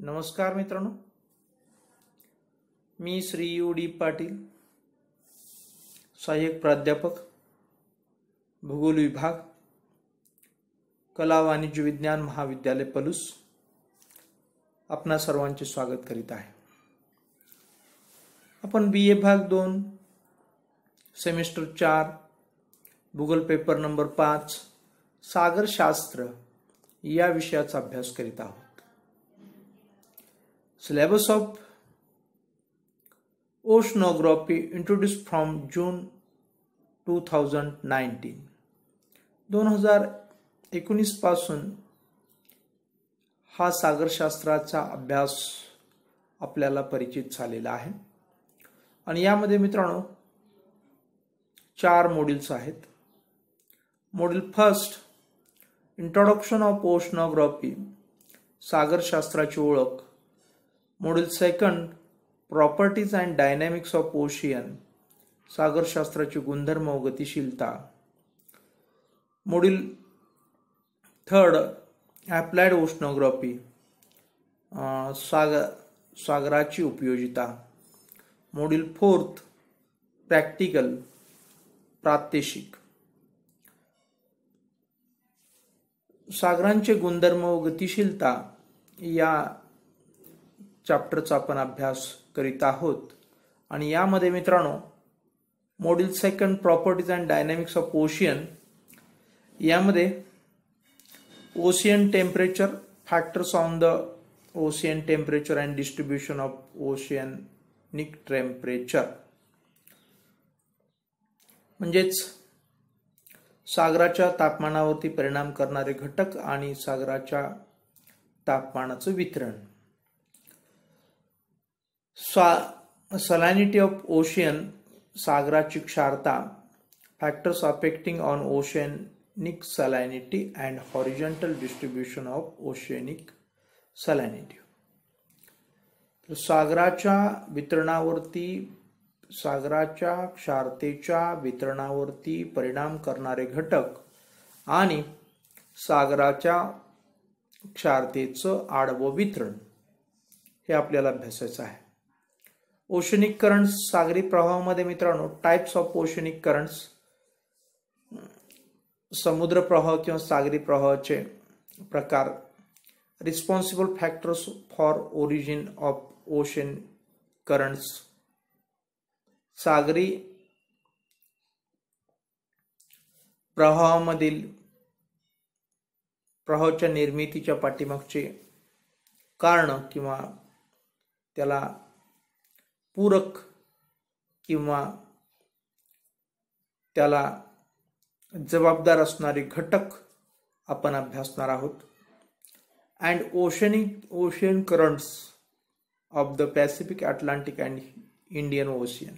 नमस्कार मित्रांनो, मी Shri U D Patil, सहाय्यक प्राध्यापक, भूगोल विभाग, कला वाणिज्य विज्ञान महाविद्यालय पलूस, आपणा सर्वांचे स्वागत करीत आहे। आपण BA भाग 2 सेमिस्टर 4 भूगोल पेपर नंबर 5 सागरशास्त्र या विषयाचा अभ्यास करीत आहोत। Syllabus of Oceanography introduced from June 2019 2019 पासून हा सागरशास्त्राचा अभ्यास आपल्याला परिचित झालेला आहे आणि यामध्ये मित्रांनो 4 मॉड्यूल्स आहेत। Module first introduction of oceanography, सागरशास्त्राची ओळख। Module second properties and dynamics of ocean, सागरशास्त्राचे गुणधर्म व गतिशीलता। मॉड्यूल थर्ड अप्लाइड ओशनोग्राफी, सागराची उपयोगिता। मॉड्यूल फोर्थ प्रॅक्टिकल, प्रात्यक्षिक। सागरांचे गुणधर्म व गतिशीलता या चॅप्टरचा आपण अभ्यास करीत आहोत आणि यामध्ये मित्रांनो module second properties and dynamics of ocean यामध्ये ocean temperature, factors on the ocean temperature and distribution of oceanic temperature, म्हणजेच सागराच्या तापमानावरती परिणाम करणारे घटक आणि सागराच्या तापमानाचे वितरण। सॅलिनिटी ऑफ ओशियन, सागराची क्षारता। Factors affecting on oceanic salinity and horizontal distribution of oceanic salinity. सागराच्या वितरणावरती, सागराच्या क्षारतेच्या वितरणावरती परिणाम करणारे घटक आणि सागराच्या क्षारतेचं आडवं वितरण हे आपल्याला अभ्यासायचं आहे। ओशनिक करंट्स, सागरी प्रवाहामध्ये मित्रांनो टाइप्स ऑफ ओशनिक करंट्स, समुद्र प्रवाह किंवा सागरी प्रवाहाचे प्रकार। Responsible factors for origin of ocean currents, सागरी प्रवाहामधील प्रवाहाच्या निर्मितीच्या पाठीमागचे कारण किंवा त्याला पूरक किंवा त्याला जबाबदार असणारे घटक आपण अभ्यासणार आहोत। And ocean currents of the Pacific, Atlantic and Indian ocean.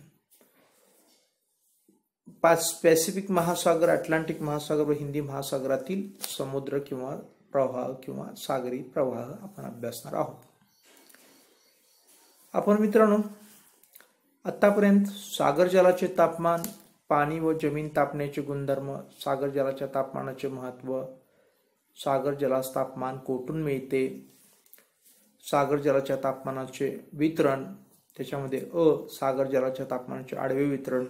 Pacific महासागर, अटलांटिक महासागर व हिंदी महासागरातील समुद्र किंवा प्रवाह किंवा सागरी प्रवाह आपण अभ्यासणार आहोत। आपण मित्रांनो आतापर्यंत सागर जलाचे तापमान, पाणी व जमीन तापण्याचे गुणधर्म, सागर जलाच्या तापमानाचे महत्त्व, सागर जलास तापमान कोठून मिळते, सागर जलाच्या तापमानाचे वितरण, त्याच्यामध्ये सागर जलाच्या तापमानाचे आडवे वितरण,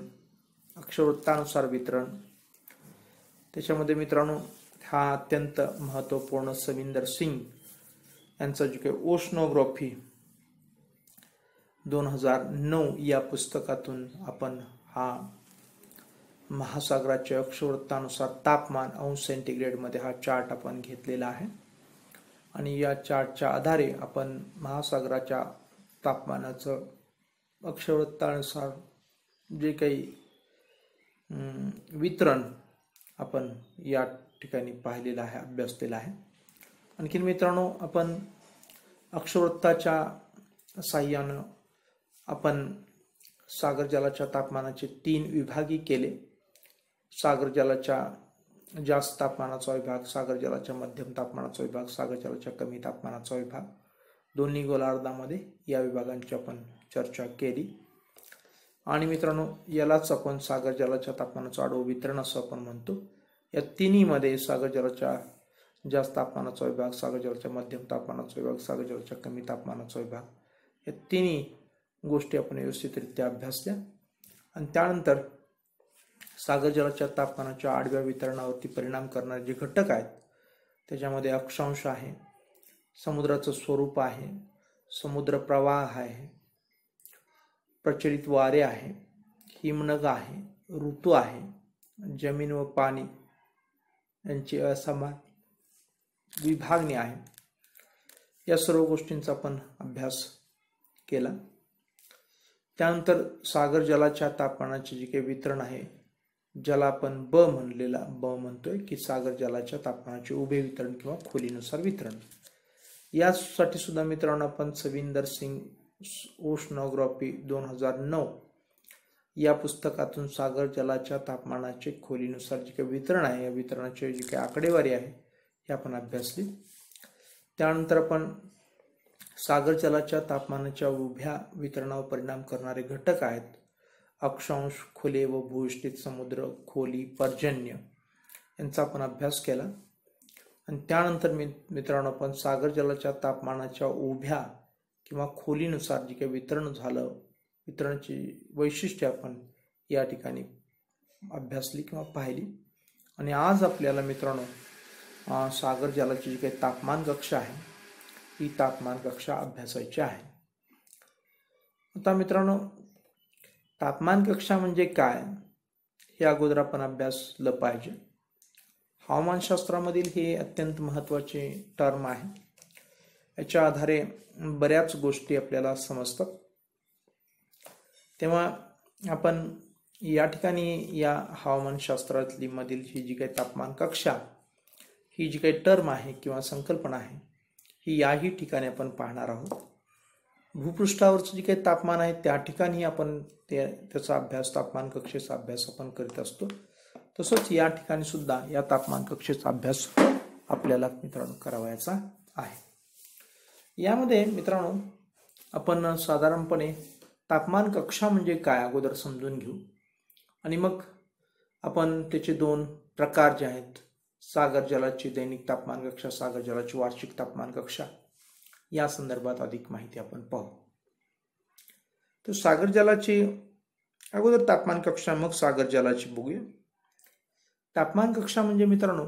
अक्षवृत्तानुसार वितरण। त्याच्यामध्ये मित्रांनो हा अत्यंत महत्त्वपूर्ण सविंदर सिंग यांचा जो काही ओशनोग्राफी 2009 या पुस्तकातून आपण हा महासागराच्या अक्षवृत्तानुसार तापमान अंश सेंटीग्रेड मध्ये हा चार्ट आपण घेतलेला आहे आणि या चार्टच्या आधारे आपण महासागराच्या तापमानाचं अक्षवृत्तानुसार जे काही वितरण आपण या ठिकाणी पाहिलेलं आहे, अभ्यासलेलं आहे। आणखीन मित्रांनो आपण अक्षवृत्ताच्या साहाय्यानं आपण सागर जलाच्या तापमानाचे 3 विभागी केले। सागर जलाच्या जास्त तापमानाचा विभाग, सागर जलाच्या मध्यम तापमानाचा विभाग, सागर जलाच्या कमी तापमानाचा विभाग, दोन्ही गोलार्धामध्ये या विभागांची आपण चर्चा केली। आणि मित्रांनो यालाच आपण सागर जलाच्या तापमानाचं आडवं वितरण असं आपण म्हणतो। या तिन्हीमध्ये सागर जलाच्या जास्त तापमानाचा विभाग, सागर जलाच्या मध्यम तापमानाचा विभाग, सागर जलाच्या कमी तापमानाचा विभाग, या तिन्ही गोष्टी आपण व्यवस्थितरित्या अभ्यासल्या. आणि त्यानंतर सागर जलाच्या तापमानाच्या आडव्या वितरणावरती परिणाम करणारे जे घटक आहेत त्याच्यामध्ये अक्षांश आहे, समुद्राचं स्वरूप आहे, समुद्र प्रवाह आहे, प्रचलित वारे आहे, हिमनग आहे, ऋतू आहे, जमीन व पाणी यांची असमान विभागणी आहे. या सर्व गोष्टींचा आपण अभ्यास केला. त्यानंतर सागर जलाच्या तापमानाचे जे काही वितरण आहे, ज्याला आपण ब म्हणतोय की सागर जलाच्या तापमानाचे उभे वितरण किंवा खोलीनुसार वितरण. यासाठी सुद्धा मित्रांनो आपण सविंदर सिंग ओशनोग्राफी 2009 या पुस्तकातून सागर जलाच्या तापमानाचे खोलीनुसार जे काही वितरण आहे, या वितरणाचे जे काही आकडेवारी आहे हे आपण अभ्यासली. त्यानंतर आपण सागर जलाच्या तापमानाच्या उभ्या वितरणावर परिणाम करणारे घटक आहेत अक्षांश, खोले व भूविष्ठित समुद्र, खोली, पर्जन्य यांचा आपण अभ्यास केला. आणि त्यानंतर मित्रांनो आपण सागर जलाच्या तापमानाच्या उभ्या किंवा खोलीनुसार जे काही वितरण झालं, वितरणाची वैशिष्ट्ये आपण या ठिकाणी अभ्यासली किंवा पाहिली. आणि आज आपल्याला मित्रांनो सागर जलाची जी काही तापमान कक्षा आहे ही तापमान कक्षा अभ्यासायची आहे. आता मित्रांनो तापमान कक्षा म्हणजे काय हे अगोदर आपण अभ्यासलं पाहिजे. हवामानशास्त्रामधील हे अत्यंत महत्त्वाचे टर्म आहे. याच्या आधारे बऱ्याच गोष्टी आपल्याला समजतात. तेव्हा आपण या ठिकाणी या हवामानशास्त्रातली मधील ही जी काही तापमान कक्षा ही जी काही टर्म आहे किंवा संकल्पना आहे ही याही ठिकाणी आपण पाहणार आहोत. भूपृष्ठावरचं जे काही तापमान आहे त्या ठिकाणी आपण त्याचा अभ्यास, तापमान कक्षेचा अभ्यास आपण करीत असतो. तसंच या ठिकाणी सुद्धा या तापमान कक्षेचा अभ्यास आपल्याला मित्रांनो करावायचा आहे. यामध्ये मित्रांनो आपण साधारणपणे तापमान कक्षा म्हणजे काय अगोदर समजून घेऊ आणि मग आपण त्याचे दोन प्रकार जे आहेत, सागर जलाची दैनिक तापमान कक्षा, सागर जलाची वार्षिक तापमान कक्षा, या संदर्भात अधिक माहिती आपण पाहू. तर सागर जलाची अगोदर तापमान कक्षा मग सागर जलाची बघूया. तापमान कक्षा म्हणजे मित्रांनो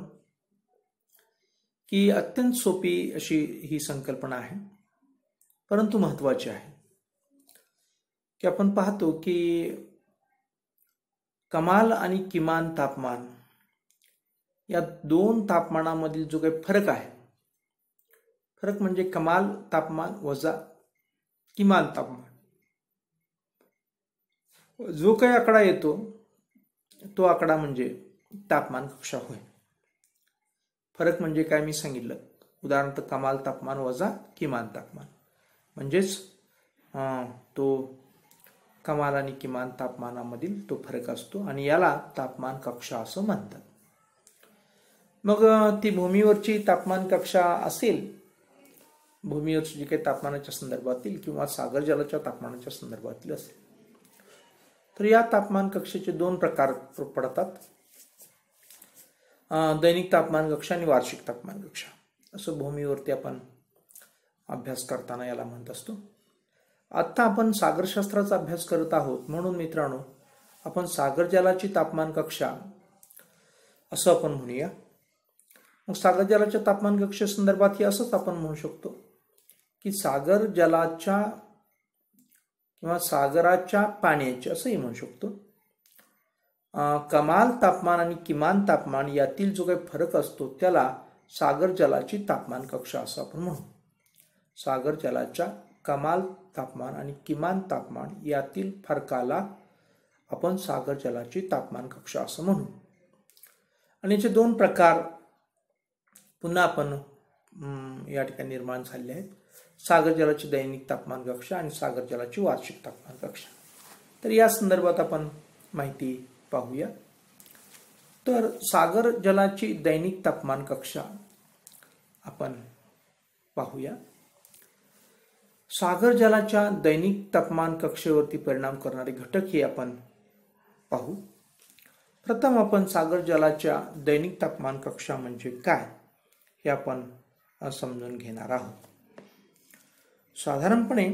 की अत्यंत सोपी अशी ही संकल्पना आहे, परंतु महत्वाची आहे. की आपण पाहतो की कमाल आणि किमान तापमान या दोन तापमानामधील जो काही फरक आहे, फरक म्हणजे कमाल तापमान वजा किमान तापमान, जो काही आकडा येतो तो आकडा म्हणजे तापमान कक्षा होय. फरक म्हणजे काय मी सांगितलं, उदाहरणार्थ कमाल तापमान वजा किमान तापमान म्हणजेच तो कमाल आणि किमान तापमानामधील तो फरक असतो आणि याला तापमान कक्षा असं म्हणतात. मग ती भूमीवरची तापमान कक्षा असेल, भूमीवरची जी काही तापमानाच्या संदर्भातील किंवा सागर जलाच्या तापमानाच्या संदर्भातील असेल, तर या तापमान कक्षेचे दोन प्रकार पडतात, दैनिक तापमान कक्षा आणि वार्षिक तापमान कक्षा असं भूमीवरती आपण अभ्यास करताना याला म्हणत असतो. आता आपण सागरशास्त्राचा अभ्यास करत आहोत म्हणून मित्रांनो आपण सागर जलाची तापमान कक्षा असं आपण म्हणूया. मग सागर जलाच्या तापमान कक्षे संदर्भात असंच आपण म्हणू शकतो की सागर जलाच्या किंवा सागराच्या पाण्याचे असंही म्हणू शकतो. कमाल तापमान आणि किमान तापमान यातील जो काही फरक असतो त्याला सागर जलाची तापमान कक्षा असं आपण म्हणू. सागर जलाच्या कमाल तापमान आणि किमान तापमान यातील फरकाला आपण सागर जलाची तापमान कक्षा असं म्हणू. आणि याचे दोन प्रकार पुन्हा आपण या ठिकाणी निर्माण झालेले आहेत, सागर जलाची दैनिक तापमान कक्षा आणि सागर जलाची वार्षिक तापमान कक्षा. तर या संदर्भात आपण माहिती पाहूया. तर सागर जलाची दैनिक तापमान कक्षा आपण पाहूया. सागर जलाच्या दैनिक तापमान कक्षेवरती परिणाम करणारे घटक हे आपण पाहू. प्रथम आपण सागर जलाच्या दैनिक तापमान कक्षा म्हणजे काय हे आपण समजून घेणार आहोत। साधारणपणे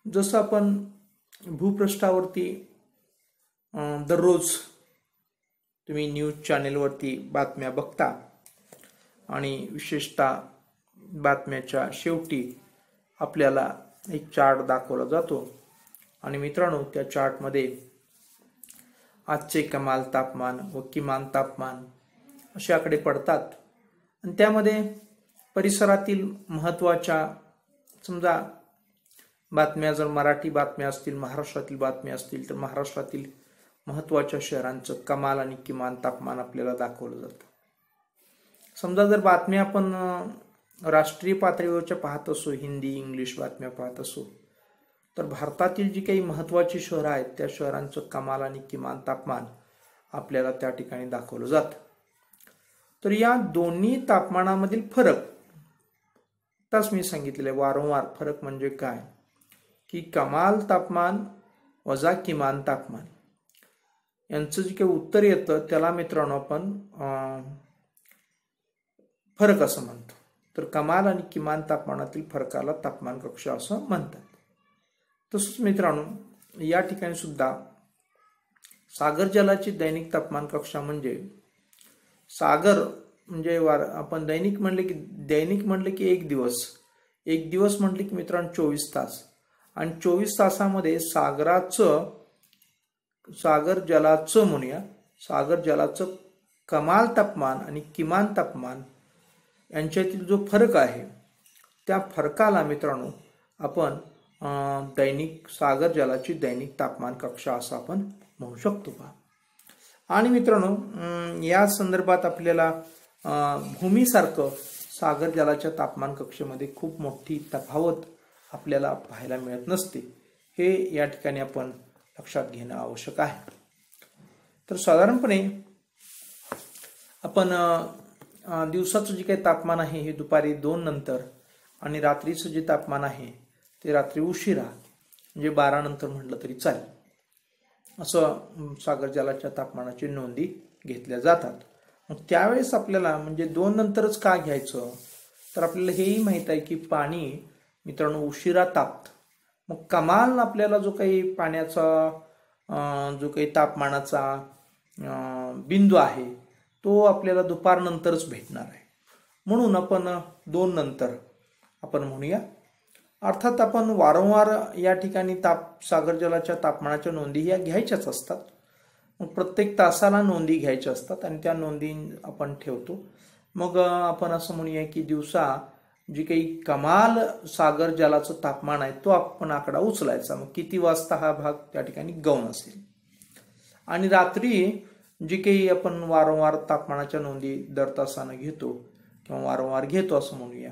जसं आपण भूपृष्ठावरती दररोज तुम्ही न्यूज चॅनेलवरती बातम्या बघता आणि विशेषतः बातम्याच्या शेवटी आपल्याला एक चार्ट दाखवला जातो आणि मित्रांनो, त्या चार्टमध्ये आजचे कमाल तापमान व किमान तापमान असे आकडे पडतात आणि त्यामध्ये परिसरातील महत्त्वाच्या, समजा बातम्या जर मराठी बातम्या असतील, महाराष्ट्रातील बातम्या असतील, तर महाराष्ट्रातील महत्त्वाच्या शहरांचं कमाल आणि किमान तापमान आपल्याला दाखवलं जातं। समजा जर बातम्या आपण राष्ट्रीय पातळीवरच्या पाहत असो, हिंदी इंग्लिश बातम्या पाहत असो, तर भारतातील जी काही महत्त्वाची शहरं आहेत त्या शहरांचं कमाल आणि किमान तापमान आपल्याला त्या ठिकाणी दाखवलं जातं। तर या दोन्ही तापमानामधील फरक, आताच मी सांगितलेलं आहे वारंवार, फरक म्हणजे काय की कमाल तापमान वजा किमान तापमान यांचं जे काही उत्तर येतं त्याला मित्रांनो आपण फरक असं म्हणतो। तर कमाल आणि किमान तापमानातील फरकाला तापमान कक्ष असं म्हणतात। तसंच मित्रांनो, या ठिकाणी सुद्धा सागर जलाची दैनिक तापमान कक्षा म्हणजे सागर म्हणजे आपण दैनिक म्हणले की एक दिवस म्हटले की मित्रांनो 24 तास, आणि 24 तासामध्ये सागर जलाचं म्हणूया, सागर जलाचं कमाल तापमान आणि किमान तापमान यांच्यातील जो फरक आहे त्या फरकाला मित्रांनो आपण दैनिक सागर जलाची दैनिक तापमान कक्षा असं आपण म्हणू शकतो का। आणि मित्रांनो, या संदर्भात आपल्याला भूमीसारखं सागर जलाच्या तापमान कक्षेमध्ये खूप मोठी तफावत आपल्याला पाहायला मिळत नसते, हे या ठिकाणी आपण लक्षात घेणं आवश्यक आहे। तर साधारणपणे आपण दिवसाचं जे काही तापमान आहे हे दुपारी 2 नंतर आणि रात्रीचं जे तापमान आहे ते रात्री उशिरा म्हणजे 12 नंतर म्हटलं तरी चालेल, असं सागर जलाच्या तापमानाची नोंदी घेतल्या जातात। मग त्यावेळेस आपल्याला म्हणजे 2 नंतरच का घ्यायचं, तर आपल्याला हेही माहित आहे की पाणी मित्रांनो उशिरा तापतं। मग कमाल आपल्याला जो काही पाण्याचा जो काही तापमानाचा बिंदू आहे तो आपल्याला दुपारनंतरच भेटणार आहे, म्हणून आपण 2 नंतर आपण म्हणूया। अर्थात आपण वारंवार या ठिकाणी सागर जलाच्या तापमानाच्या नोंदी ह्या घ्यायच्याच असतात, मग प्रत्येक तासाला नोंदी घ्यायच्या असतात आणि त्या नोंदी आपण ठेवतो। मग आपण असं म्हणूया की दिवसा जी काही कमाल सागर जलाचं तापमान आहे तो आपण आकडा उचलायचा, मग किती वाजता हा भाग त्या ठिकाणी गौण असेल, आणि रात्री जी काही आपण वारंवार तापमानाच्या नोंदी दर तासानं घेतो किंवा वारंवार घेतो असं म्हणूया,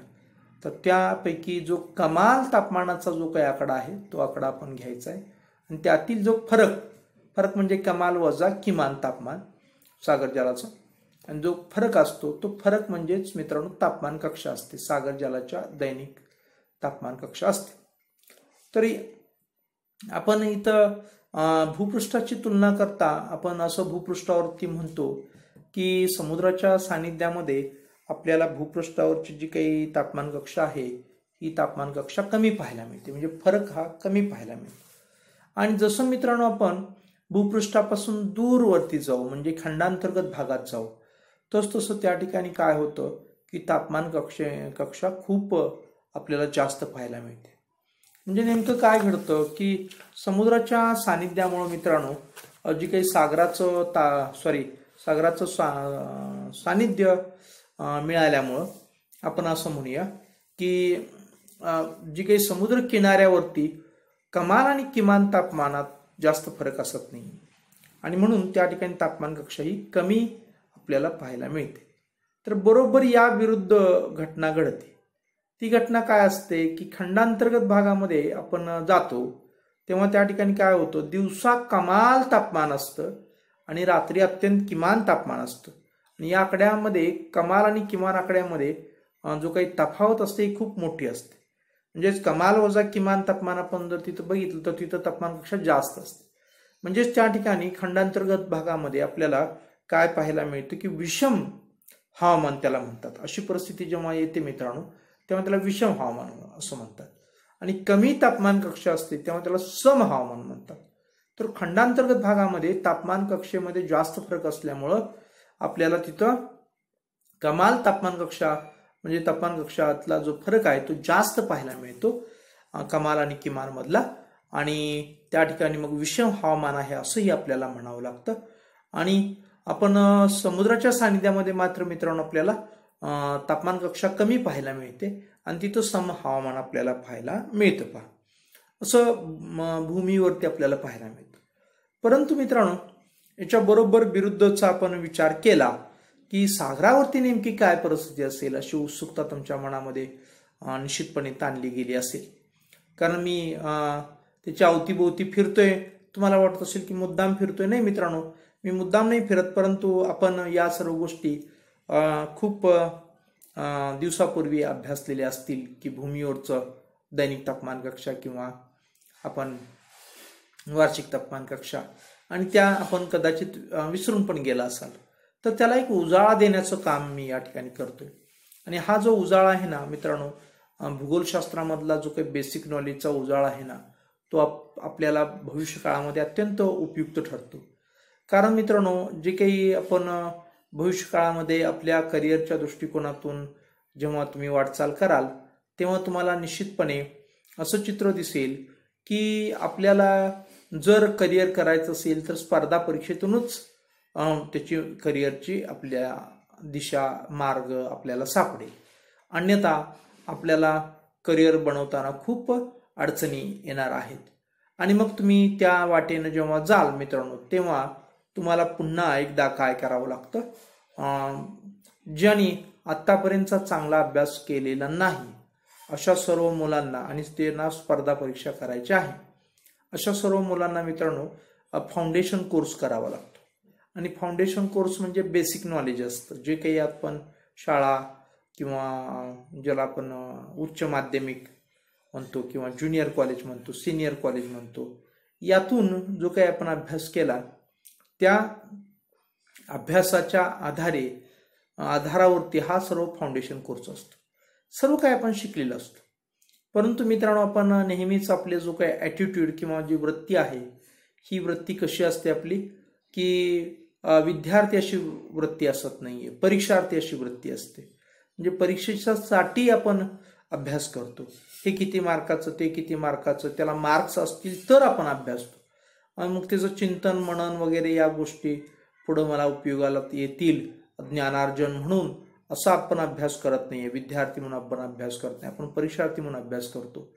तर त्यापैकी जो कमाल तापमानाचा जो काही आकडा आहे तो आकडा आपण घ्यायचा आहे आणि त्यातील जो फरक म्हणजे कमाल वजा किमान तापमान सागर जलाचा, आणि जो फरक असतो तो फरक म्हणजेच मित्रांनो तापमान कक्षा असते, सागर जलाच्या दैनिक तापमान कक्षा असते। तरी आपण इथं भूपृष्ठाची तुलना करता आपण असं भूपृष्ठावरती म्हणतो की समुद्राच्या सानिध्यामध्ये आपल्याला भूपृष्ठावरची जी काही तापमान कक्षा आहे ही तापमान कक्षा कमी पाहायला मिळते, म्हणजे फरक हा कमी पाहायला मिळतो। आणि जसं मित्रांनो आपण भूपृष्ठापासून दूरवरती जाऊ म्हणजे खंडांतर्गत भागात जाऊ, तसं त्या ठिकाणी काय होतं की तापमान कक्षा खूप आपल्याला जास्त पाहायला मिळते। म्हणजे नेमकं काय घडतं की समुद्राच्या सानिध्यामुळे मित्रांनो जी काही सागराचं सानिध्य मिळाल्यामुळं आपण असं म्हणूया की जी काही समुद्र किनाऱ्यावरती कमाल आणि किमान तापमानात जास्त फरक असत नाही आणि म्हणून त्या ठिकाणी तापमान कक्षा ही कमी आपल्याला पाहायला मिळते। तर बरोबर या विरुद्ध घटना घडते। ती घटना काय असते की खंडांतर्गत भागामध्ये आपण जातो तेव्हा त्या ठिकाणी काय होतं, दिवसा कमाल तापमान असतं आणि रात्री अत्यंत किमान तापमान असतं, आणि या आकड्यामध्ये कमाल आणि किमान आकड्यामध्ये जो काही तफावत असते ही खूप मोठी असते। म्हणजेच कमाल वजा किमान तापमान आपण जर तिथं बघितलं तर तिथं तापमानपेक्षा जास्त असते। म्हणजेच त्या ठिकाणी खंडांतर्गत भागामध्ये आपल्याला काय पाहायला मिळतं की विषम हवामान त्याला म्हणतात. अशी परिस्थिती जेव्हा येते मित्रांनो तेव्हा त्याला विषम हवामान असं म्हणतात. आणि कमी तापमान कक्षा असते तेव्हा त्याला सम हवामान म्हणतात. तर खंडांतर्गत भागामध्ये तापमान कक्षेमध्ये जास्त फरक असल्यामुळं आपल्याला तिथं कमाल तापमान कक्षा म्हणजे तापमान कक्षातला जो फरक आहे तो जास्त पाहायला मिळतो कमाल आणि किमान मधला. आणि त्या ठिकाणी मग विषम हवामान आहे असंही आपल्याला म्हणावं लागतं. आणि आपण समुद्राच्या सानिध्यामध्ये मात्र मित्रांनो आपल्याला तापमान कक्षा कमी पाहायला मिळते आणि तिथं सम हवामान आपल्याला पाहायला मिळतं. पहा असं भूमीवरती आपल्याला पाहायला मिळतं. परंतु मित्रांनो याच्या बरोबर विरुद्धचा आपण विचार केला की सागरावरती नेमकी काय परिस्थिती असेल अशी उत्सुकता तुमच्या मनामध्ये निश्चितपणे ताणली गेली असेल. कारण मी त्याच्या अवतीभोवती फिरतोय, तुम्हाला वाटत असेल की मुद्दाम फिरतोय. नाही मित्रांनो, मी मुद्दाम नाही फिरत, परंतु आपण या सर्व गोष्टी खूप दिवसापूर्वी अभ्यासलेल्या असतील की भूमीवरचं दैनिक तापमान कक्षा किंवा आपण वार्षिक तापमान कक्षा, आणि त्या आपण कदाचित विसरून पण गेला असाल. तर त्याला एक उजाळा देण्याचं काम मी या ठिकाणी करतोय. आणि हा जो उजाळा आहे ना मित्रांनो, भूगोलशास्त्रामधला जो काही बेसिक नॉलेजचा उजाळा आहे ना, तो आपल्याला भविष्य काळामध्ये अत्यंत उपयुक्त ठरतो. कारण मित्रांनो जे काही आपण भविष्य काळामध्ये आपल्या करिअरच्या दृष्टिकोनातून जेव्हा तुम्ही वाटचाल कराल तेव्हा तुम्हाला निश्चितपणे असं चित्र दिसेल की आपल्याला जर करिअर करायचं असेल तर स्पर्धा परीक्षेतूनच त्याची करिअरची आपल्या दिशा मार्ग आपल्याला सापडेल. अन्यथा आपल्याला करिअर बनवताना खूप अडचणी येणार आहेत. आणि मग तुम्ही त्या वाटेनं जेव्हा जाल मित्रांनो तेव्हा तुम्हाला पुन्हा एकदा काय करावं लागतं, ज्यांनी आत्तापर्यंतचा चांगला अभ्यास केलेला नाही अशा सर्व मुलांना, आणि त्यांना स्पर्धा परीक्षा करायची आहे, अशा सर्व मुलांना मित्रांनो फाउंडेशन कोर्स करावा लागतो. आणि फाउंडेशन कोर्स म्हणजे बेसिक नॉलेज असतं, जे काही आपण शाळा किंवा ज्याला आपण उच्च माध्यमिक म्हणतो किंवा ज्युनियर कॉलेज म्हणतो, सिनियर कॉलेज म्हणतो, यातून जो काही आपण अभ्यास केला त्या अभ्यासाच्या आधारावरती हा सर्व फाउंडेशन कोर्स असतो. सर्व काही आपण शिकलेलं असतं. परंतु मित्रांनो आपण नेहमीच आपले जो काही ॲटिट्यूड किंवा जी वृत्ती आहे ही वृत्ती कशी असते आपली की विद्यार्थी अशी वृत्ती असत नाहीये, परीक्षार्थी अशी वृत्ती असते. म्हणजे परीक्षेसाठी आपण अभ्यास करतो. हे किती मार्काचं, ते किती मार्काचं, त्याला मार्क्स असतील तर आपण अभ्यासतो. आणि मग त्याचं चिंतन मनन वगैरे या गोष्टी पुढं मला उपयोगाला येतील ज्ञानार्जन म्हणून असा आपण अभ्यास करत नाहीये. विद्यार्थी म्हणून आपण अभ्यास करत नाही, आपण परीक्षार्थी म्हणून अभ्यास करतो.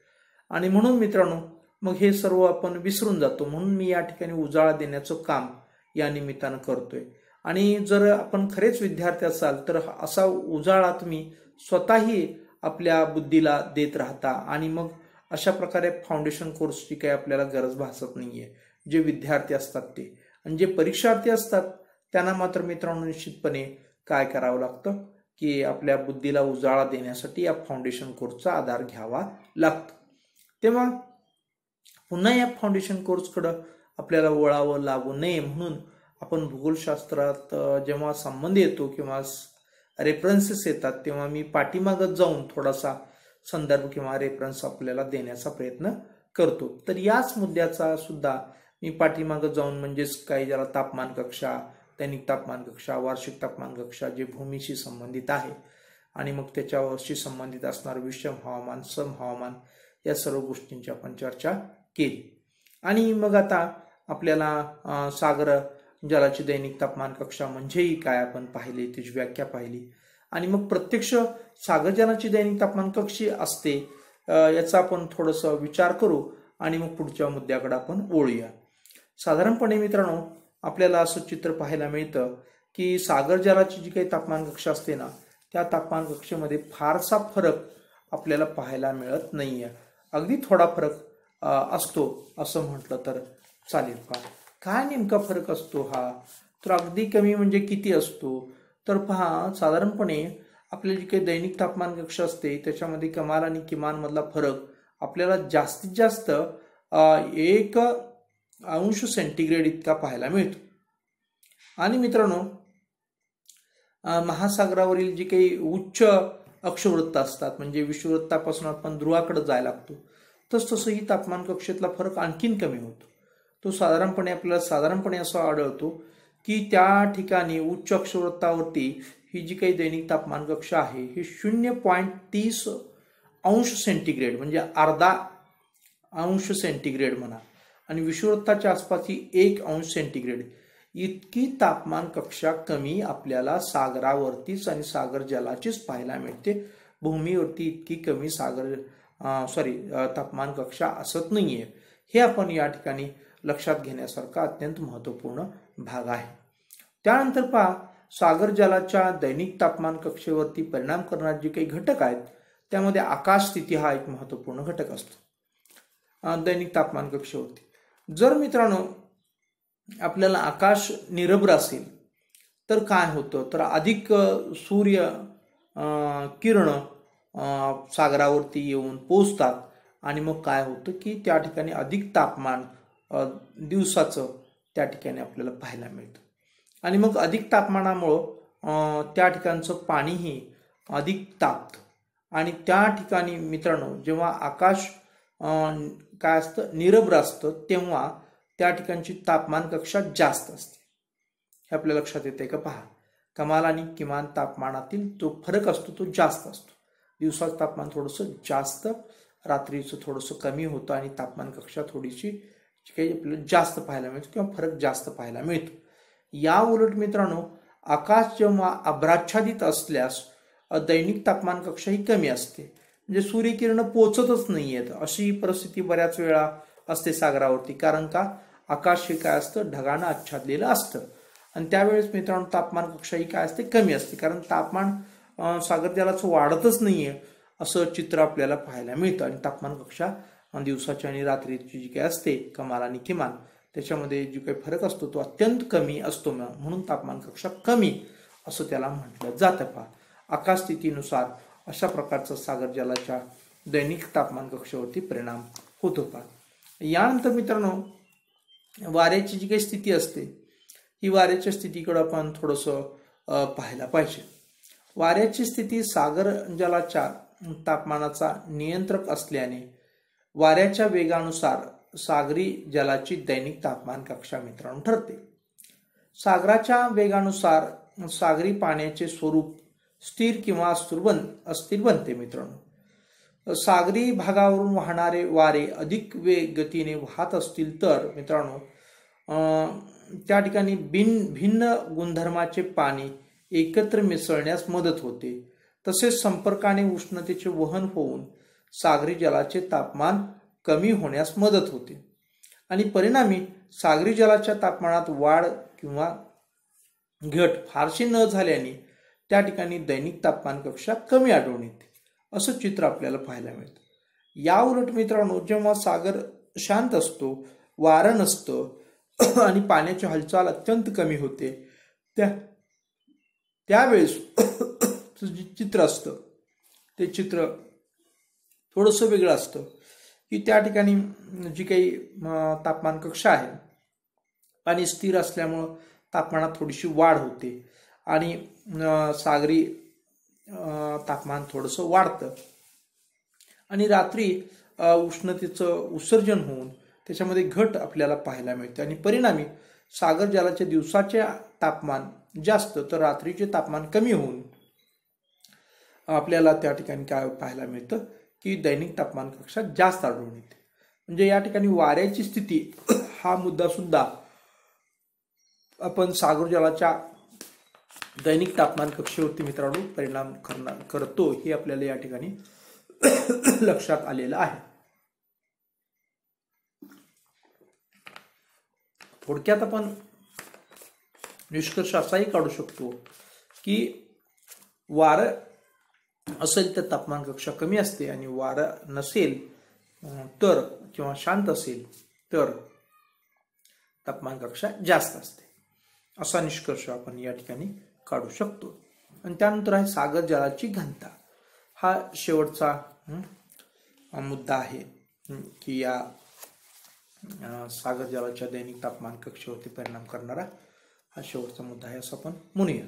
आणि म्हणून मित्रांनो मग हे सर्व आपण विसरून जातो. म्हणून मी या ठिकाणी उजाळा देण्याचं काम या निमित्तानं करतोय. आणि जर आपण खरेच विद्यार्थी असाल तर असा उजाळा तुम्ही स्वतःही आपल्या बुद्धीला देत राहता. आणि मग अशा प्रकारे फाउंडेशन कोर्सची काही आपल्याला गरज भासत नाहीये. जे विद्यार्थी असतात ते, आणि जे परीक्षार्थी असतात त्यांना मात्र मित्रांनो निश्चितपणे काय करावं लागतं की आपल्या बुद्धीला उजाळा देण्यासाठी या फाउंडेशन कोर्सचा आधार घ्यावा लागतो. तेव्हा पुन्हा या फाउंडेशन कोर्सकडं आपल्याला वळावं लागू नये म्हणून आपण भूगोलशास्त्रात जेव्हा संबंध येतो किंवा रेफरन्सेस येतात तेव्हा मी पाठीमागत जाऊन थोडासा संदर्भ किंवा रेफरन्स आपल्याला देण्याचा प्रयत्न करतो. तर याच मुद्द्याचा सुद्धा मी पाठीमागत जाऊन, म्हणजेच काही ज्याला तापमान कक्षा, दैनिक तापमान कक्षा, वार्षिक तापमान कक्षा जे भूमीशी संबंधित आहे आणि मग त्याच्याशी संबंधित असणारं विषम हवामान, सम हवामान, या सर्व गोष्टींची आपण चर्चा केली. आणि मग आता आपल्याला सागर जलाची दैनिक तापमान कक्षा म्हणजेही काय आपण पाहिली, त्याची व्याख्या पाहिली. आणि मग प्रत्यक्ष सागर जलाची दैनिक तापमान कशी असते याचा आपण थोडंसं विचार करू आणि मग पुढच्या मुद्द्याकडे आपण वळूया. साधारणपणे मित्रांनो आपल्याला असं चित्र पाहायला मिळतं की सागर जलाची जी काही तापमान कक्षा असते ना, त्या तापमान कक्षेमध्ये फारसा फरक आपल्याला पाहायला मिळत नाहीये. अगदी थोडा फरक असतो असं म्हटलं तर चालेल. काय नेमका फरक असतो हा, तर अगदी कमी म्हणजे किती असतो, तर पहा साधारणपणे आपली जी काही दैनिक तापमान कक्षा असते त्याच्यामध्ये कमाल आणि किमान मधला फरक आपल्याला जास्तीत जास्त 1 अंश सेंटीग्रेड इतका पाहायला मिळतो. आणि मित्रांनो महासागरावरील जी काही उच्च अक्षवृत्त असतात, म्हणजे विषुववृत्तापासून आपण ध्रुवाकडे जायला लागतो, तसतसं ही तापमान कक्षेतला फरक आणखीन कमी होतो. तो साधारणपणे असं आढळतो की त्या ठिकाणी उच्च अक्षवृत्तावरती ही जी काही दैनिक तापमान कक्षा आहे ही 0.30 अंश सेंटीग्रेड म्हणजे अर्धा अंश सेंटीग्रेड म्हणा, आणि विषुववृत्ताच्या आसपास ही 1 अंश सेंटीग्रेड इतकी तापमान कक्षा कमी आपल्याला सागरावरतीच आणि सागर जलाचीच पाहायला मिळते. भूमीवरती इतकी कमी तापमान कक्षा असत नाहीये. हे आपण या ठिकाणी लक्षात घेण्यासारखा अत्यंत महत्वपूर्ण भाग आहे. त्यानंतर पहा, सागर जलाच्या दैनिक तापमान कक्षेवरती परिणाम करणारे जे काही घटक आहेत त्यामध्ये आकाश स्थिती हा एक महत्वपूर्ण घटक असतो दैनिक तापमान कक्षेवरती. जर मित्रांनो आपल्याला आकाश निरभ्र असेल तर काय होतं, तर अधिक सूर्य किरण सागरावरती येऊन पोचतात आणि मग काय होतं की त्या ठिकाणी अधिक तापमान दिवसाचं त्या ठिकाणी आपल्याला पाहायला मिळतं. आणि मग अधिक तापमानामुळं त्या ठिकाणचं पाणीही अधिक तापतं. आणि त्या ठिकाणी मित्रांनो जेव्हा आकाश काय असतं, निरभ्र असतं, तेव्हा त्या ठिकाणची तापमान कक्षा जास्त असते. हे आपल्या लक्षात येते का? पहा, कमाल आणि किमान तापमानातील जो फरक असतो तो जास्त असतो. दिवसाचं तापमान थोडंसं जास्त, रात्रीचं थोडंसं कमी होतं आणि तापमान कक्षा थोडीशी काही आपल्याला जास्त पाहायला मिळतो किंवा फरक जास्त पाहायला मिळतो. या उलट मित्रांनो आकाश जेव्हा अभ्राच्छादित असल्यास दैनिक तापमान कक्षा ही कमी असते, म्हणजे सूर्यकिरण पोचतच नाहीयेत अशी परिस्थिती बऱ्याच वेळा असते सागरावरती. कारण का, आकाश हे काय असतं, ढगानं आच्छादलेलं असतं आणि त्यावेळेस मित्रांनो तापमान कक्षा ही काय असते, कमी असते. कारण तापमान सागर जलाचं वाढतच नाहीये असं चित्र आपल्याला पाहायला मिळतं. आणि तापमान कक्षा दिवसाची आणि रात्रीची जी काही असते कमाल आणि किमान त्याच्यामध्ये जो काही फरक असतो तो अत्यंत कमी असतो, म्हणून तापमान कक्षा कमी असं त्याला म्हटलं जातं. पहा, आकाश स्थितीनुसार अशा प्रकारचा सागर जलाच्या दैनिक तापमान कक्षेवरती परिणाम होतो. पहा, यानंतर मित्रांनो वाऱ्याची जी काही स्थिती असते ही वाऱ्याच्या स्थितीकडे आपण थोडंसं पाहायला पाहिजे. वाऱ्याची स्थिती सागर जलाच्या तापमानाचा नियंत्रक असल्याने वाऱ्याच्या वेगानुसार सागरी जलाची दैनिक तापमान कक्षा मित्रांनो ठरते. सागराच्या वेगानुसार सागरी पाण्याचे स्वरूप स्थिर किंवा अस्थिर बनते. मित्रांनो सागरी भागावरून वाहणारे वारे अधिक गतीने वाहत असतील तर मित्रांनो त्या ठिकाणी भिन्न गुणधर्माचे पाणी एकत्र मिसळण्यास मदत होते. तसेच संपर्काने उष्णतेचे वहन होऊन सागरी जलाचे तापमान कमी होण्यास मदत होते आणि परिणामी सागरी जलाच्या तापमानात वाढ किंवा घट फारशी न झाल्याने त्या ठिकाणी दैनिक तापमान कक्षा कमी आढळून येते असं चित्र आपल्याला पाहायला मिळतं. या उलट मित्रांनो जेव्हा सागर शांत असतो, वारं नसतं आणि पाण्याची हालचाल अत्यंत कमी होते त्यावेळेस जे चित्र असतं ते चित्र थोडंसं वेगळं असतं की त्या ठिकाणी जी काही तापमान कक्षा आहे पाणी स्थिर असल्यामुळं तापमानात थोडीशी वाढ होते आणि सागरी तापमान थोडंसं वाढतं आणि रात्री उष्णतेचं उत्सर्जन होऊन त्याच्यामध्ये घट आपल्याला पाहायला मिळते आणि परिणामी सागर जलाच्या दिवसाचे तापमान जास्त तर रात्रीचे तापमान कमी होऊन आपल्याला त्या ठिकाणी काय पाहायला मिळतं की दैनिक तापमान कक्षा जास्त आढळून येते. म्हणजे या ठिकाणी वाऱ्याची स्थिती हा मुद्दा सुद्धा आपण सागर जलाच्या दैनिक तापमान कक्षेवरती मित्रांनो परिणाम करतो हे आपल्याला या ठिकाणी लक्षात आलेलं आहे. थोडक्यात आपण निष्कर्ष असाही काढू शकतो की वारं असेल तर तापमान कक्षा कमी असते आणि वारं नसेल तर किंवा शांत असेल तर तापमान कक्षा जास्त असते असा निष्कर्ष आपण या ठिकाणी काढू शकतो. आणि त्यानंतर आहे सागर जलाची घनता. हा शेवटचा मुद्दा आहे की या सागर जलाच्या दैनिक तापमान कक्षेवरती परिणाम करणारा हा शेवटचा मुद्दा आहे असं आपण म्हणूया.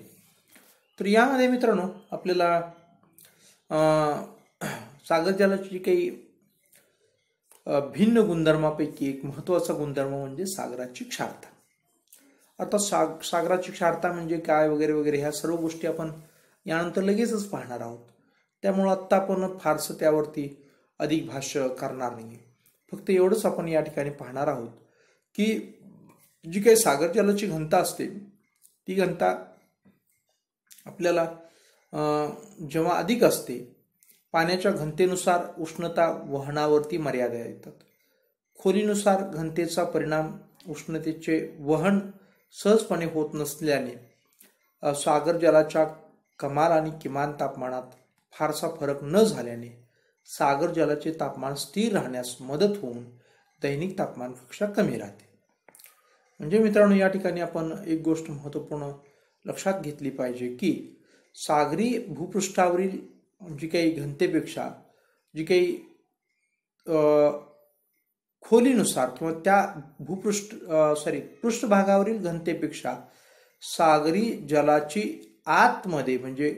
तर यामध्ये मित्रांनो आपल्याला सागर जलाची काही भिन्न गुणधर्मापैकी एक महत्त्वाचा गुणधर्म म्हणजे सागराची क्षारता. आता सागराची क्षारता म्हणजे काय वगैरे वगैरे ह्या सर्व गोष्टी आपण यानंतर लगेचच पाहणार आहोत. त्यामुळे आत्ता आपण फारसं त्यावरती अधिक भाष्य करणार नाही. फक्त एवढंच आपण या ठिकाणी पाहणार आहोत की जी काही सागर जलाची घनता असते ती घनता आपल्याला जेव्हा अधिक असते, पाण्याच्या घनतेनुसार उष्णता वहनावरती मर्यादा येतात. खोलीनुसार घनतेचा परिणाम उष्णतेचे वहन सहजपणे होत नसल्याने सागर जलाच्या कमाल आणि किमान तापमानात फारसा फरक न झाल्याने सागर जलाचे तापमान स्थिर राहण्यास मदत होऊन दैनिक तापमान कक्षा कमी राहते. म्हणजे मित्रांनो या ठिकाणी आपण एक गोष्ट महत्त्वपूर्ण लक्षात घेतली पाहिजे की सागरी भूपृष्ठावरील जी काही घनतेपेक्षा जी काही खोलीनुसार किंवा त्या पृष्ठभागावरील घनतेपेक्षा सागरी जलाची आतमध्ये म्हणजे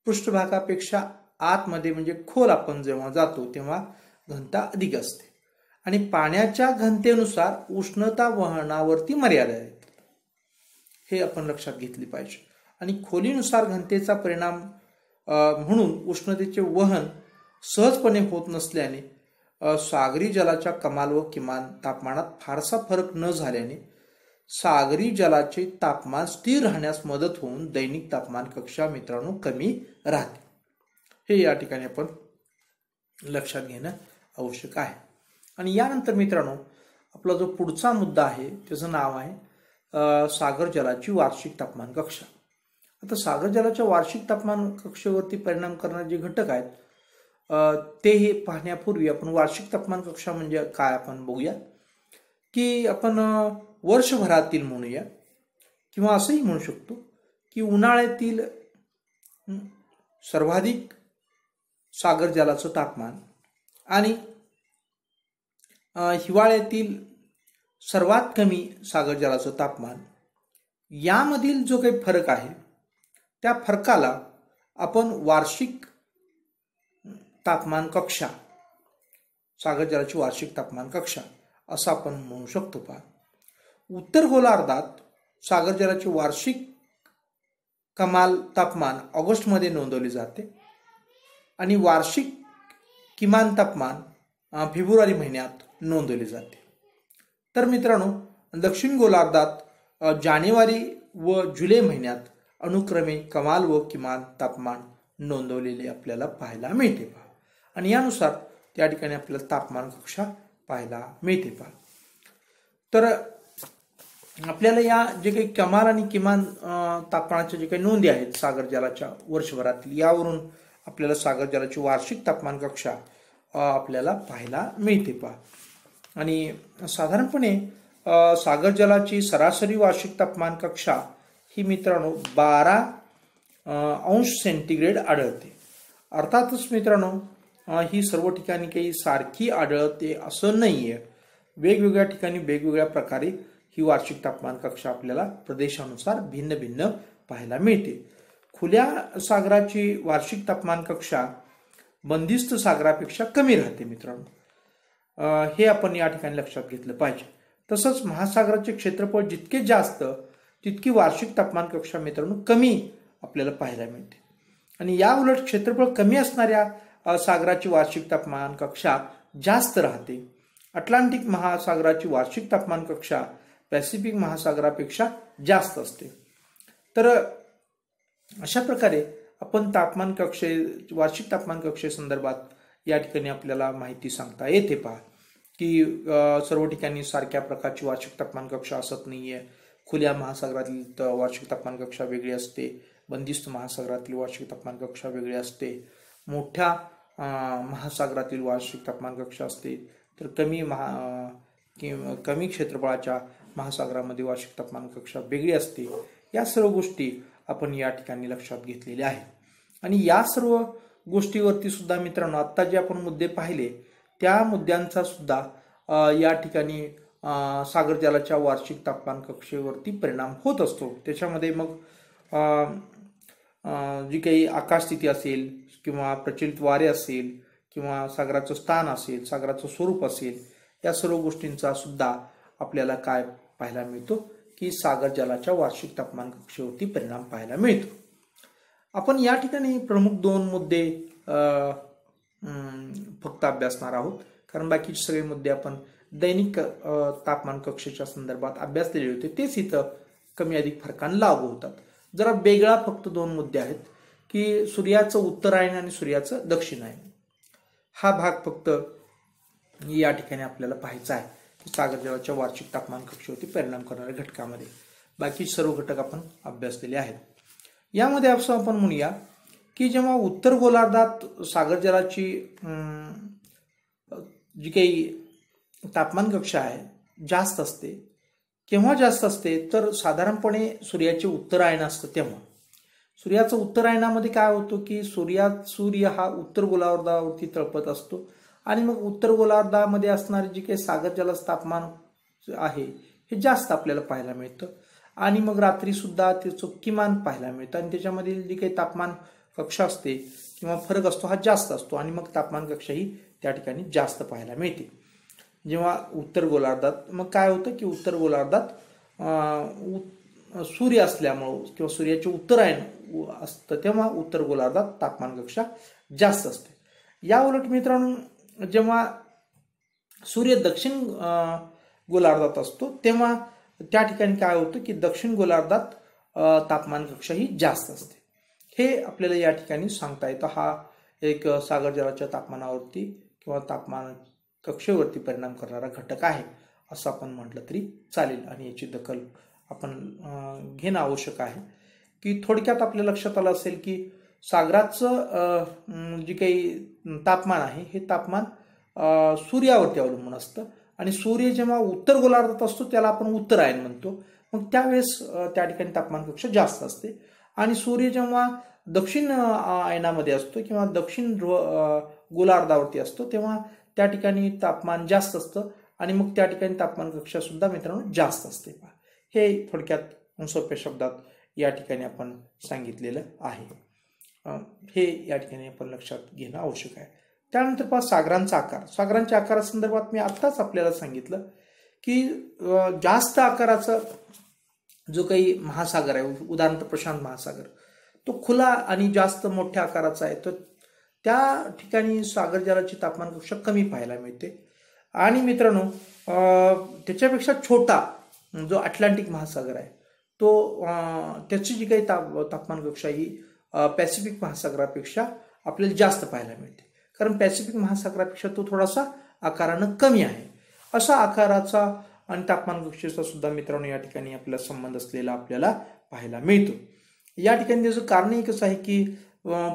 पृष्ठभागापेक्षा आतमध्ये म्हणजे खोल आपण जेव्हा जातो तेव्हा घनता अधिक असते आणि पाण्याच्या घनतेनुसार उष्णता वहनावरती मर्यादा येतात. हे आपण लक्षात घेतली पाहिजे. आणि खोलीनुसार घनतेचा परिणाम म्हणून उष्णतेचे वहन सहजपणे होत नसल्याने सागरी जलाच्या कमाल व किमान तापमानात फारसा फरक न झाल्याने सागरी जलाचे तापमान स्थिर राहण्यास मदत होऊन दैनिक तापमान कक्षा मित्रांनो कमी राहते. हे या ठिकाणी आपण लक्षात घेणं आवश्यक आहे. आणि यानंतर मित्रांनो आपला जो पुढचा मुद्दा आहे त्याचं नाव आहे सागर जलाची वार्षिक तापमान कक्षा. आता सागर जलाच्या वार्षिक तापमान कक्षेवरती परिणाम करणारे जे घटक आहेत ते हे पाहण्यापूर्वी आपण वार्षिक तापमान कक्षा म्हणजे काय आपण बघूया. की आपण वर्षभरातील म्हणूया किंवा असंही म्हणू शकतो की उन्हाळ्यातील सर्वाधिक सागर जलाचं तापमान आणि हिवाळ्यातील सर्वात कमी सागर जलाचं तापमान यामधील जो काही फरक आहे त्या फरकाला आपण वार्षिक तापमान कक्षा सागर जलाची वार्षिक तापमान कक्षा असं आपण म्हणू शकतो. पहा, उत्तर गोलार्धात सागर जलाचे वार्षिक कमाल तापमान ऑगस्टमध्ये नोंदवले जाते आणि वार्षिक किमान तापमान फेब्रुवारी महिन्यात नोंदवले जाते. तर मित्रांनो दक्षिण गोलार्धात जानेवारी व जुलै महिन्यात अनुक्रमे कमाल व किमान तापमान नोंदवलेले आपल्याला पाहायला मिळते. पहा, आणि यानुसार त्या ठिकाणी आपल्याला तापमान कक्षा पाहायला मिळते. पहा, तर आपल्याला या जे काही कमाल आणि किमान तापमानाच्या जे काही नोंदी आहेत सागर जलाच्या वर्षभरातील यावरून आपल्याला सागर जलाची वार्षिक तापमान कक्षा आपल्याला पाहायला मिळते. पहा, आणि साधारणपणे सागर जलाची सरासरी वार्षिक तापमान कक्षा ही मित्रांनो 12 अंश सेंटीग्रेड आढळते. अर्थातच मित्रांनो ही सर्व ठिकाणी काही सारखी आढळते असं नाहीये. वेगवेगळ्या ठिकाणी वेगवेगळ्या प्रकारे ही वार्षिक तापमान कक्षा आपल्याला प्रदेशानुसार भिन्न भिन्न पाहायला मिळते. खुल्या सागराची वार्षिक तापमान कक्षा बंदिस्त सागरापेक्षा कमी राहते मित्रांनो. हे आपण या ठिकाणी लक्षात घेतलं पाहिजे. तसंच महासागराचे क्षेत्रफळ जितके जास्त तितकी वार्षिक तापमान कक्षा मित्रांनो कमी आपल्याला पाहायला मिळते. आणि या उलट क्षेत्रफळ कमी असणाऱ्या सागराची वार्षिक तापमान कक्षा जास्त राहते. अटलांटिक महासागराची वार्षिक तापमान कक्षा पॅसिफिक महासागरापेक्षा जास्त असते. तर अशा प्रकारे आपण तापमान कक्षे वार्षिक तापमान कक्षेसंदर्भात या ठिकाणी आपल्याला माहिती सांगता येते. पहा की सर्व ठिकाणी सारख्या प्रकारची वार्षिक तापमान कक्षा असत नाहीये. खुल्या महासागरातील वार्षिक तापमान कक्षा वेगळी असते, बंदिस्त महासागरातील वार्षिक तापमान कक्षा वेगळी असते, मोठ्या महासागरातील वार्षिक तापमान कक्षा असते, तर कमी क्षेत्रफळाच्या महासागरामध्ये वार्षिक तापमान कक्षा वेगळी असते. या सर्व गोष्टी आपण या ठिकाणी लक्षात घेतलेल्या आहेत. आणि या सर्व गोष्टीवरती सुद्धा मित्रांनो आता जे आपण मुद्दे पाहिले त्या मुद्द्यांचा सुद्धा या ठिकाणी सागर जलाच्या वार्षिक तापमान कक्षेवरती परिणाम होत असतो. त्याच्यामध्ये मग जी काही आकाश स्थिती असेल किंवा प्रचलित वारे असेल किंवा सागराचं स्थान असेल, सागराचं स्वरूप असेल, या सर्व गोष्टींचा सुद्धा आपल्याला काय पाहायला मिळतो की सागर जलाच्या वार्षिक तापमान कक्षेवरती परिणाम पाहायला मिळतो. आपण या ठिकाणी प्रमुख 2 मुद्दे फक्त अभ्यासणार आहोत, कारण बाकीचे सगळे मुद्दे आपण दैनिक तापमान कक्षेच्या संदर्भात अभ्यासलेले होते, तेच इथं कमी अधिक फरकाने लागू होतात. जरा वेगळा फक्त 2 मुद्दे आहेत की सूर्याचं उत्तरायण आणि सूर्याचं दक्षिणायन. हा भाग फक्त या ठिकाणी आपल्याला पाहायचा आहे की सागर जलाच्या वार्षिक तापमान कक्षेवरती परिणाम करणाऱ्या घटकामध्ये. बाकी सर्व घटक आपण अभ्यासलेले आहेत. यामध्ये असं आपण म्हणूया की जेव्हा उत्तर गोलार्धात सागर जलाची जी काही तापमान कक्षा आहे जास्त असते, केव्हा जास्त असते तर साधारणपणे सूर्याचे उत्तरायण असतं तेव्हा. सूर्याचं उत्तरायणामध्ये काय होतं की सूर्य हा उत्तर गोलार्धावरती तळपत असतो आणि मग उत्तर गोलार्धामध्ये असणारे जे काही सागर जलाचं तापमान आहे हे जास्त आपल्याला पाहायला मिळतं आणि मग रात्री सुद्धा त्याचं किमान पाहायला मिळतं आणि त्याच्यामधील जी काही तापमान कक्षा असते किंवा फरक असतो हा जास्त असतो आणि मग तापमान कक्षा ही त्या ठिकाणी जास्त पाहायला मिळते. जेव्हा उत्तर गोलार्धात मग काय होतं की उत्तर गोलार्धात सूर्य असल्यामुळं किंवा सूर्याचे उत्तरायण असतं तेव्हा उत्तर गोलार्धात तापमान कक्षा जास्त असते. या उलट मित्रांनो जेव्हा सूर्य दक्षिण गोलार्धात असतो तेव्हा त्या ठिकाणी काय होतं की दक्षिण गोलार्धात तापमान कक्षा ही जास्त असते. हे आपल्याला या ठिकाणी सांगता येतं. हा एक सागर जलाच्या तापमानावरती किंवा तापमान कक्षेवरती परिणाम करणारा घटक आहे असं आपण म्हटलं तरी चालेल आणि याची दखल आपण घेणं आवश्यक आहे. की थोडक्यात आपल्या लक्षात आलं असेल की सागराचं जे काही तापमान आहे हे तापमान सूर्यावरती अवलंबून असतं आणि सूर्य जेव्हा उत्तर गोलार्धात असतो त्याला आपण उत्तरायण म्हणतो. मग त्यावेळेस त्या ठिकाणी तापमान कक्षा जास्त असते आणि सूर्य जेव्हा दक्षिण आयनामध्ये असतो किंवा दक्षिण गोलार्धावरती असतो तेव्हा त्या ठिकाणी तापमान जास्त असतं आणि मग त्या ठिकाणी तापमान कक्षा सुद्धा मित्रांनो जास्त असते. हे थोडक्यात सोप्या शब्दात या ठिकाणी आपण सांगितलेलं आहे. हे या ठिकाणी आपण लक्षात घेणं आवश्यक आहे. त्यानंतर पहा सागरांचा आकार. सागरांच्या आकारासंदर्भात मी आत्ताच आपल्याला सांगितलं की जास्त आकाराचा जो काही महासागर आहे, उदाहरणार्थ प्रशांत महासागर, तो खुला आणि जास्त मोठ्या आकाराचा आहे, तर त्या ठिकाणी सागर जलाची तापमान कक्षा कमी पाहायला मिळते. आणि मित्रांनो त्याच्यापेक्षा छोटा जो अटलांटिक महासागर आहे तो त्याची जी काही तापमान कक्षा ही पॅसिफिक महासागरापेक्षा आपल्याला जास्त पाहायला मिळते, कारण पॅसिफिक महासागरापेक्षा तो थोडासा आकारानं कमी आहे. असा आकाराचा आणि तापमान कक्षेचा सुद्धा मित्रांनो या ठिकाणी आपल्याला संबंध असलेला आपल्याला पाहायला मिळतो. या ठिकाणी त्याचं कारण एकच आहे की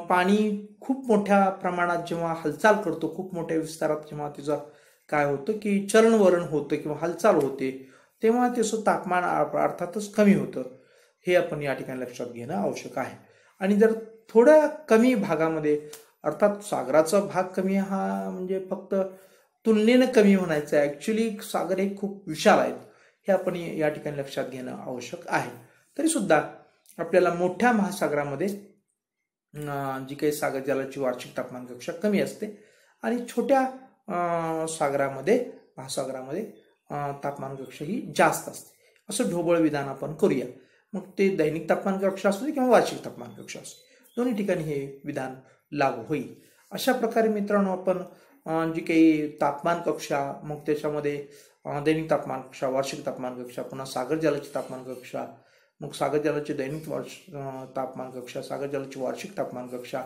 पाणी खूप मोठ्या प्रमाणात जेव्हा हालचाल करतो, खूप मोठ्या विस्तारात जेव्हा त्याचं काय होतं की चलनवलन होतं किंवा हालचाल होते तेव्हा त्याचं तापमान अर्थातच कमी होतं. हे आपण या ठिकाणी लक्षात घेणं आवश्यक आहे. आणि जर थोड्या कमी भागामध्ये अर्थात सागराचा भाग कमी हा म्हणजे फक्त तुलनेनं कमी म्हणायचं आहे, ॲक्च्युली सागर हे खूप विशाल आहेत, हे आपण या ठिकाणी लक्षात घेणं आवश्यक आहे. तरी सुद्धा आपल्याला मोठ्या महासागरामध्ये जी काही सागर जलाची वार्षिक तापमान कक्षा कमी असते आणि छोट्या सागरामध्ये महासागरामध्ये तापमान कक्षा ही जास्त असते. असं ढोबळ विधान आपण करूया. मग ते दैनिक तापमान कक्षा असू दे किंवा वार्षिक तापमान कक्षा असू दे, दोन्ही ठिकाणी हे विधान लागू होईल. अशा प्रकारे मित्रांनो आपण जी काही तापमान कक्षा, मग त्याच्यामध्ये दैनिक तापमान कक्षा, वार्षिक तापमान कक्षा, पुन्हा सागर जलाची तापमान कक्षा, मग सागर जलाची दैनिक तापमान कक्षा, सागर जलाची वार्षिक तापमान कक्षा,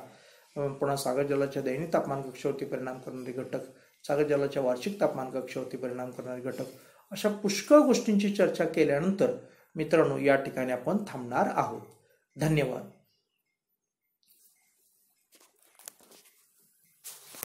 पुन्हा सागर जलाच्या दैनिक तापमान कक्षावरती परिणाम करणारे घटक, सागर जलाच्या वार्षिक तापमान कक्षावरती परिणाम करणारे घटक, अशा पुष्कळ गोष्टींची चर्चा केल्यानंतर मित्रांनो या ठिकाणी आपण थांबणार आहोत. धन्यवाद.